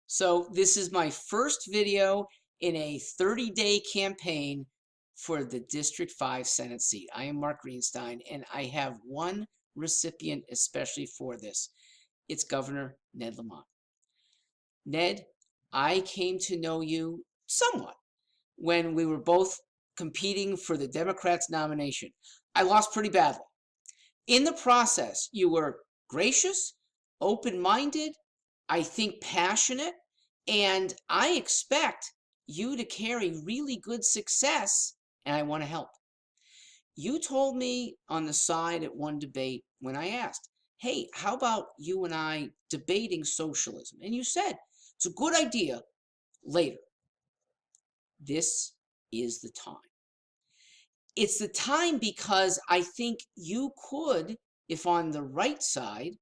So this is my first video in a 30-day campaign for the District 5 Senate seat. I am Mark Greenstein, and I have one recipient especially for this. It's Governor Ned Lamont. Ned, I came to know you somewhat when we were both competing for the Democrats' nomination. I lost pretty badly. In the process, you were gracious, open-minded, I think passionate, and I expect you to carry really good success, and I want to help. You told me on the side at one debate when I asked, hey, how about you and I debating socialism? And you said, it's a good idea later. This is the time. It's the time because I think you could, if on the right side,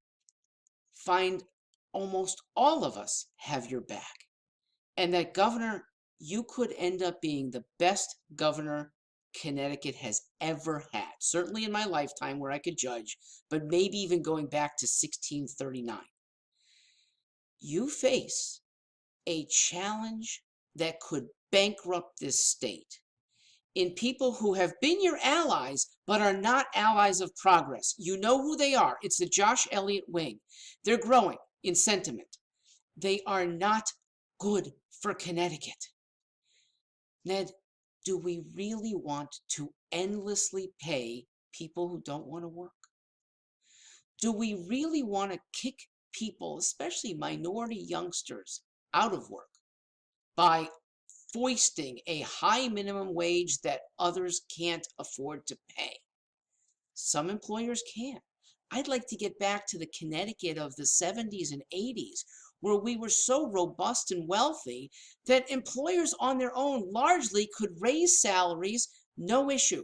find almost all of us have your back. And that, Governor, you could end up being the best governor Connecticut has ever had. Certainly in my lifetime where I could judge, but maybe even going back to 1639. You face a challenge that could bankrupt this state in people who have been your allies but are not allies of progress. You know who they are. It's the Josh Elliott Wing. They're growing in sentiment. They are not good for Connecticut. Ned, do we really want to endlessly pay people who don't want to work? Do we really want to kick people, especially minority youngsters, out of work by foisting a high minimum wage that others can't afford to pay? Some employers can. I'd like to get back to the Connecticut of the 70s and 80s, where we were so robust and wealthy that employers on their own largely could raise salaries, no issue.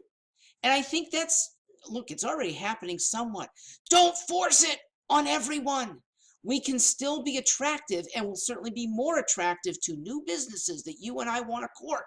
And I think that's, look, it's already happening somewhat. Don't force it on everyone. We can still be attractive and will certainly be more attractive to new businesses that you and I want to court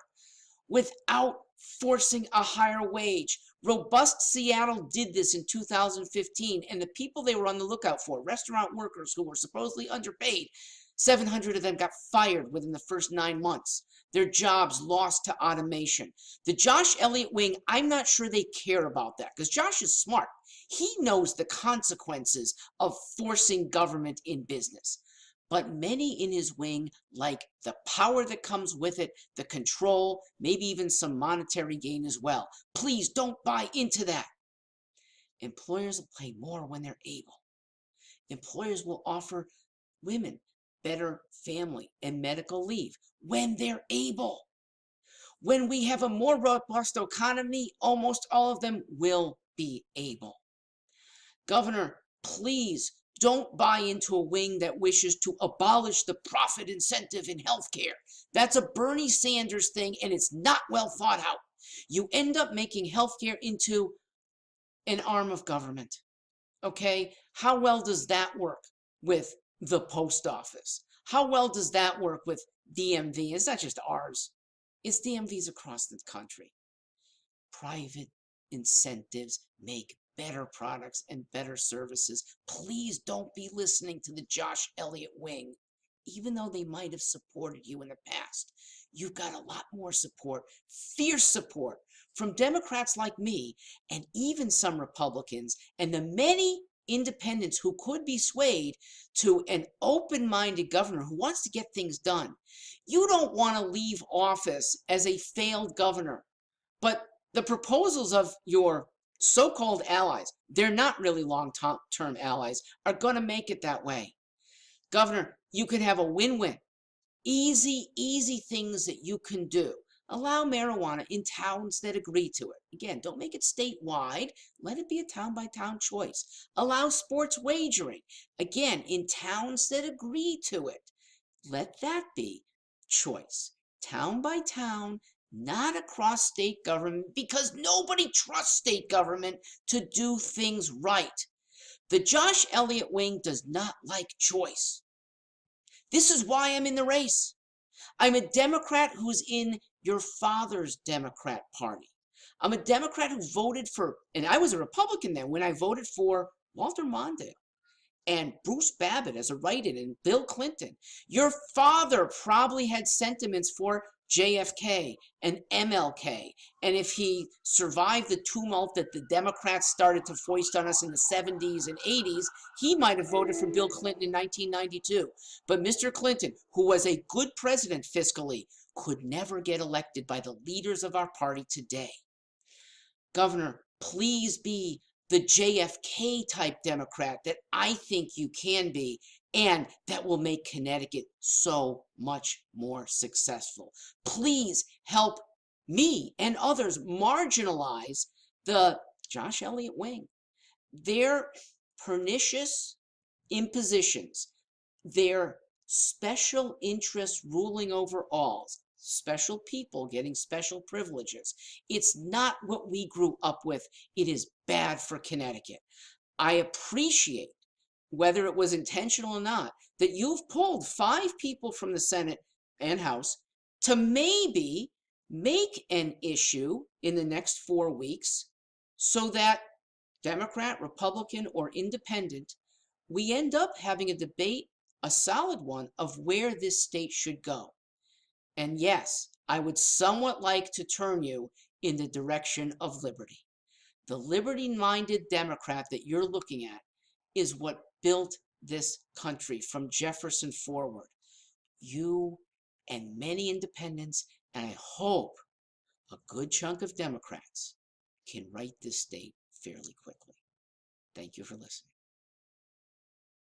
without forcing a higher wage. Robust Seattle did this in 2015, and the people they were on the lookout for, restaurant workers who were supposedly underpaid, 700 of them got fired within the first 9 months. Their jobs lost to automation. The Josh Elliott Wing, I'm not sure they care about that because Josh is smart. He knows the consequences of forcing government in business. But many in his wing like the power that comes with it, the control, maybe even some monetary gain as well. Please don't buy into that. Employers will pay more when they're able. Employers will offer women better family and medical leave when they're able. When we have a more robust economy, almost all of them will be able. Governor, please don't buy into a wing that wishes to abolish the profit incentive in healthcare. That's a Bernie Sanders thing, and it's not well thought out. You end up making healthcare into an arm of government. Okay? How well does that work with the post office? How well does that work with DMV? It's not just ours. It's DMVs across the country. Private incentives make better products and better services. Please don't be listening to the Josh Elliott Wing, even though they might have supported you in the past. You've got a lot more support, fierce support from Democrats like me and even some Republicans and the many independents who could be swayed to an open-minded governor who wants to get things done. You don't want to leave office as a failed governor, but the proposals of your so-called allies, they're not really long-term allies, are going to make it that way. Governor, you can have a win-win. Easy things that you can do. Allow marijuana in towns that agree to it. Again, don't make it statewide. Let it be a town-by-town choice. Allow sports wagering. Again, in towns that agree to it. Let that be choice. Town by town, not across state government, because nobody trusts state government to do things right. The Josh Elliott Wing does not like choice. This is why I'm in the race. I'm a Democrat who's in your father's Democrat Party. I'm a Democrat who voted for, and I was a Republican then when I voted for Walter Mondale. and Bruce Babbitt as a write-in, and Bill Clinton. Your father probably had sentiments for JFK and MLK. And if he survived the tumult that the Democrats started to foist on us in the 70s and 80s, he might have voted for Bill Clinton in 1992. But Mr. Clinton, who was a good president fiscally, could never get elected by the leaders of our party today. Governor, please be the JFK type Democrat that I think you can be, and that will make Connecticut so much more successful. Please help me and others marginalize the Josh Elliott Wing. Their pernicious impositions, their special interests ruling over all, special people getting special privileges. It's not what we grew up with. It is bad for Connecticut. I appreciate, whether it was intentional or not, that you've pulled 5 people from the Senate and House to maybe make an issue in the next 4 weeks so that Democrat, Republican, or Independent, we end up having a debate, a solid one, of where this state should go. And yes, I would somewhat like to turn you in the direction of liberty. The liberty-minded Democrat that you're looking at is what built this country from Jefferson forward. You and many independents, and I hope a good chunk of Democrats, can right this state fairly quickly. Thank you for listening.